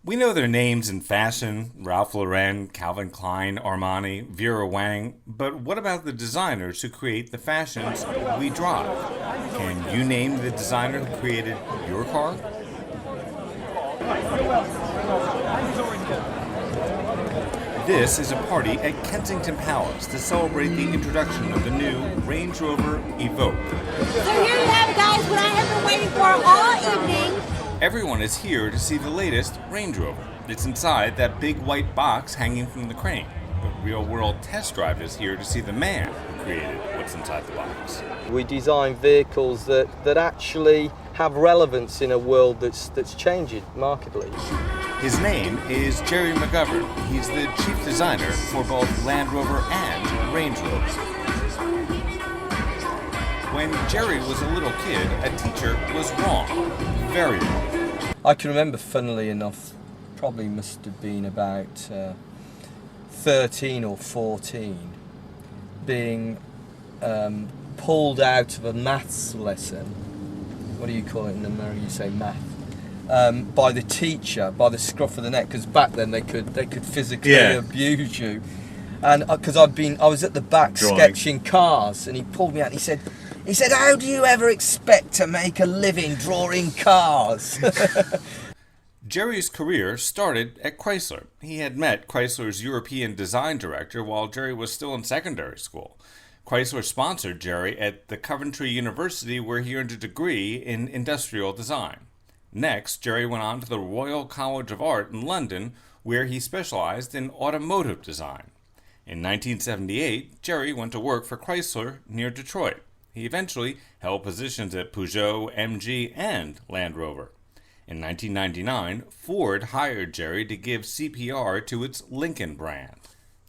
We know their names in fashion: Ralph Lauren, Calvin Klein, Armani, Vera Wang, but what about the designers who create the fashions we drive? Can you name the designer who created your car? This is a party at Kensington Palace to celebrate the introduction of the new Range Rover Evoque. So here you have it, guys, what I have been waiting for all evening. Everyone is here to see the latest Range Rover. It's inside that big white box hanging from the crane. But real-world test drive is here to see the man who created what's inside the box. We design vehicles that actually have relevance in a world that's changing markedly. His name is Gerry McGovern. He's the chief designer for both Land Rover and Range Rover. When Gerry was a little kid, a teacher was wrong. Very wrong. I can remember, funnily enough, probably must have been about 13 or 14, being pulled out of a maths lesson. What do you call it in America? You say math. By the teacher, by the scruff of the neck, because back then they could physically abuse you. And because I was at the back sketching cars, and he pulled me out and he said, "How do you ever expect to make a living drawing cars?" Gerry's career started at Chrysler. He had met Chrysler's European design director while Gerry was still in secondary school. Chrysler sponsored Gerry at the Coventry University, where he earned a degree in industrial design. Next, Gerry went on to the Royal College of Art in London, where he specialized in automotive design. In 1978, Gerry went to work for Chrysler near Detroit. He eventually held positions at Peugeot, MG, and Land Rover. In 1999, Ford hired Gerry to give CPR to its Lincoln brand.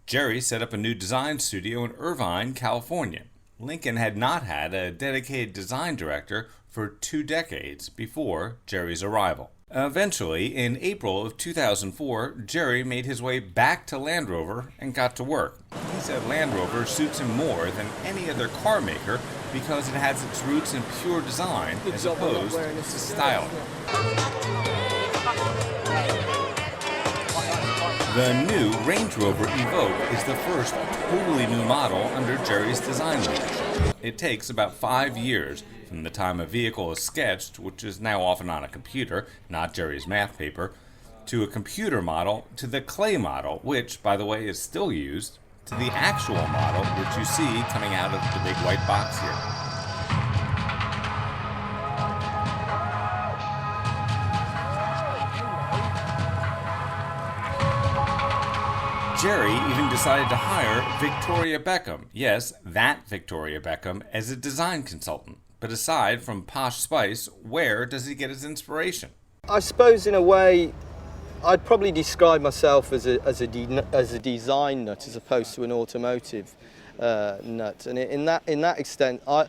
Gerry set up a new design studio in Irvine, California. Lincoln had not had a dedicated design director for 2 decades before Gerry's arrival. Eventually, in April of 2004, Gerry made his way back to Land Rover and got to work. He said Land Rover suits him more than any other car maker because it has its roots in pure design as opposed to styling. The new Range Rover Evoque is the first totally new model under Gerry's design leadership. It takes about 5 years from the time a vehicle is sketched, which is now often on a computer, not Gerry's math paper, to a computer model, to the clay model, which, by the way, is still used, to the actual model, which you see coming out of the big white box here. Gerry even decided to hire Victoria Beckham, yes, that Victoria Beckham, as a design consultant. But aside from Posh Spice, where does he get his inspiration? I suppose in a way, I'd probably describe myself as a design nut as opposed to an automotive nut. And in that extent, I'm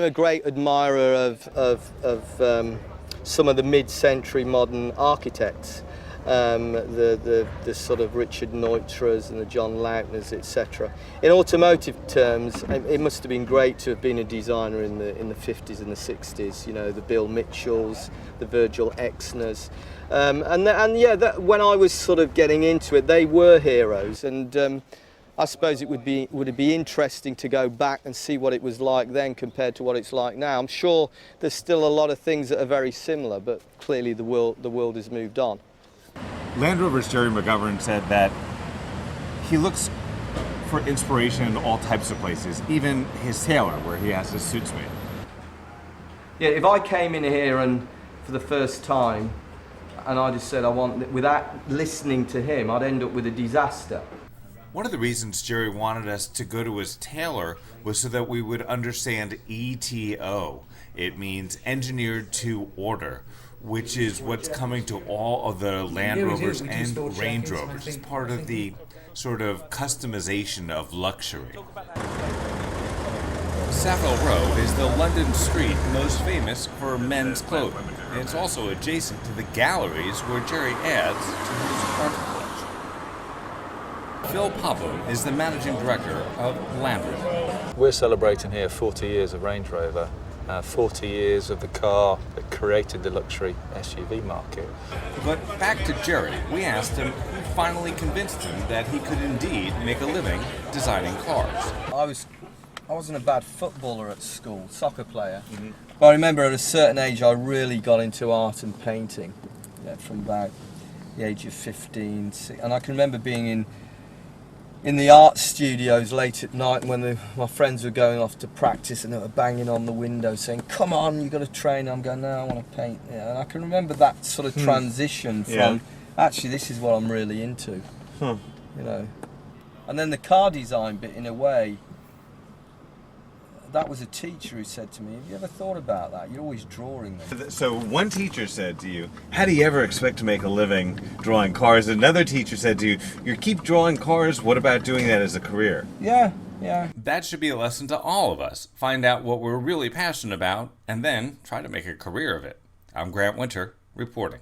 a great admirer of some of the mid-century modern architects. The sort of Richard Neutras and the John Lautners, etc. In automotive terms, it must have been great to have been a designer in the 50s and the 60s. You know, the Bill Mitchells, the Virgil Exners, when I was sort of getting into it, they were heroes. And I suppose would it be interesting to go back and see what it was like then compared to what it's like now. I'm sure there's still a lot of things that are very similar, but clearly the world has moved on. Land Rover's Gerry McGovern said that he looks for inspiration in all types of places, even his tailor, where he has his suits made. Yeah, if I came in here and for the first time and I just said I want, without listening to him, I'd end up with a disaster. One of the reasons Gerry wanted us to go to his tailor was so that we would understand ETO. It means engineered to order, which is what's coming to all of the Land Rovers and Range Rovers. It's part of the sort of customization of luxury. Savile Row is the London street most famous for men's clothing. And it's also adjacent to the galleries where Gerry adds to his art collection. Phil Popham is the managing director of Land Rover. We're celebrating here 40 years of Range Rover, 40 years of the car that created the luxury SUV market. But back to Gerry, we asked him who finally convinced him that he could indeed make a living designing cars. I wasn't a bad footballer at school, soccer player. But I remember at a certain age I really got into art and painting, from about the age of 15. And I can remember being in the art studios late at night when my friends were going off to practice and they were banging on the window saying, "Come on, you've got to train." I'm going, "No, I want to paint." And I can remember that sort of transition from, actually, this is what I'm really into. You know. And then the car design bit, in a way, that was a teacher who said to me, "Have you ever thought about that? You're always drawing them." So one teacher said to you, "How do you ever expect to make a living drawing cars?" Another teacher said to you, "You keep drawing cars, what about doing that as a career?" Yeah. That should be a lesson to all of us. Find out what we're really passionate about and then try to make a career of it. I'm Grant Winter, reporting.